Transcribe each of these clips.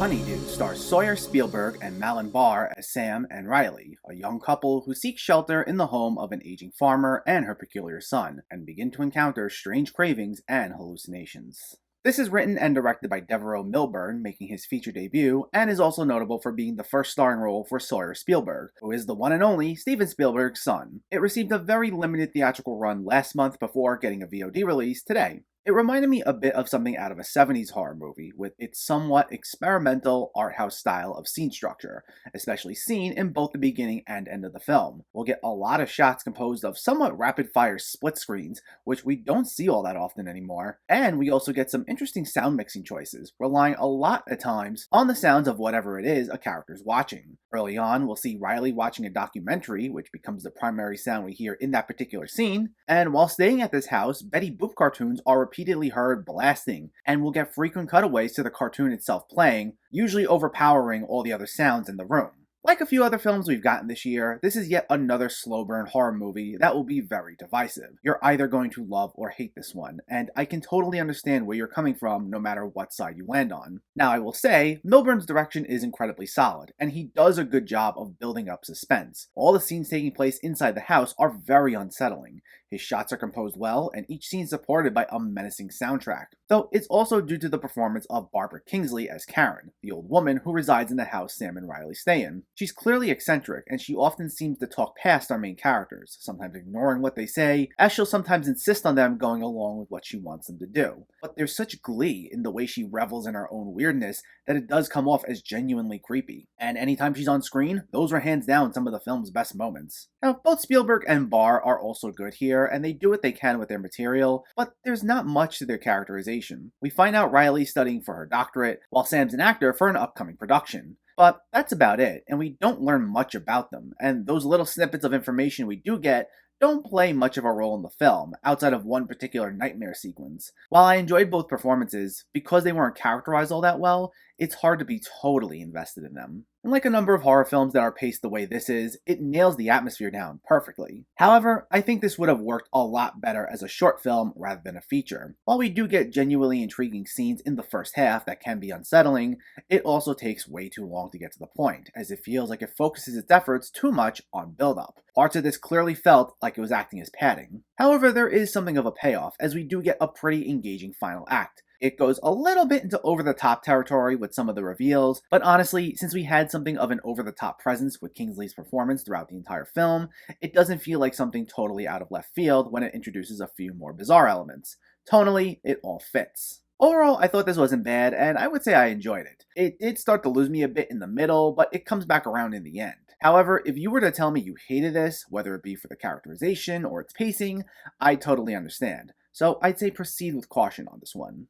Honeydew stars Sawyer, Spielberg, and Malin Barr as Sam and Rylie, a young couple who seek shelter in the home of an aging farmer and her peculiar son, and begin to encounter strange cravings and hallucinations. This is written and directed by Devereaux Milburn, making his feature debut, and is also notable for being the first starring role for Sawyer Spielberg, who is the one and only Steven Spielberg's son. It received a very limited theatrical run last month before getting a VOD release today. It reminded me a bit of something out of a 70s horror movie, with its somewhat experimental art house style of scene structure, especially seen in both the beginning and end of the film. We'll get a lot of shots composed of somewhat rapid-fire split screens, which we don't see all that often anymore, and we also get some interesting sound mixing choices, relying a lot at times on the sounds of whatever it is a character's watching. Early on, we'll see Rylie watching a documentary, which becomes the primary sound we hear in that particular scene, and while staying at this house, Betty Boop cartoons are repeatedly heard blasting, and we'll get frequent cutaways to the cartoon itself playing, usually overpowering all the other sounds in the room. Like a few other films we've gotten this year, this is yet another slow burn horror movie that will be very divisive. You're either going to love or hate this one, and I can totally understand where you're coming from no matter what side you land on. Now I will say, Milburn's direction is incredibly solid, and he does a good job of building up suspense. All the scenes taking place inside the house are very unsettling. His shots are composed well, and each scene supported by a menacing soundtrack. Though it's also due to the performance of Barbara Kingsley as Karen, the old woman who resides in the house Sam and Rylie stay in. She's clearly eccentric, and she often seems to talk past our main characters, sometimes ignoring what they say, as she'll sometimes insist on them going along with what she wants them to do. But there's such glee in the way she revels in her own weirdness that it does come off as genuinely creepy. And anytime she's on screen, those are hands down some of the film's best moments. Now, both Spielberg and Barr are also good here, and they do what they can with their material, but there's not much to their characterization. We find out Rylie's studying for her doctorate, while Sam's an actor for an upcoming production. But that's about it, and we don't learn much about them, and those little snippets of information we do get don't play much of a role in the film, outside of one particular nightmare sequence. While I enjoyed both performances, because they weren't characterized all that well, it's hard to be totally invested in them. And like a number of horror films that are paced the way this is, it nails the atmosphere down perfectly. However, I think this would have worked a lot better as a short film rather than a feature. While we do get genuinely intriguing scenes in the first half that can be unsettling, it also takes way too long to get to the point, as it feels like it focuses its efforts too much on build-up. Parts of this clearly felt like it was acting as padding. However, there is something of a payoff, as we do get a pretty engaging final act. It goes a little bit into over-the-top territory with some of the reveals, but honestly, since we had something of an over-the-top presence with Kingsley's performance throughout the entire film, it doesn't feel like something totally out of left field when it introduces a few more bizarre elements. Tonally, it all fits. Overall, I thought this wasn't bad, and I would say I enjoyed it. It did start to lose me a bit in the middle, but it comes back around in the end. However, if you were to tell me you hated this, whether it be for the characterization or its pacing, I totally understand. So I'd say proceed with caution on this one.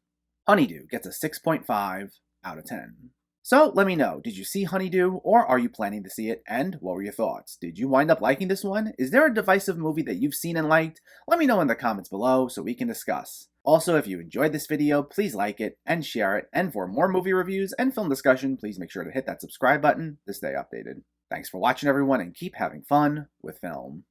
Honeydew gets a 6.5 out of 10. So let me know, did you see Honeydew, or are you planning to see it, and what were your thoughts? Did you wind up liking this one? Is there a divisive movie that you've seen and liked? Let me know in the comments below so we can discuss. Also, if you enjoyed this video, please like it and share it, and for more movie reviews and film discussion, please make sure to hit that subscribe button to stay updated. Thanks for watching everyone, and keep having fun with film.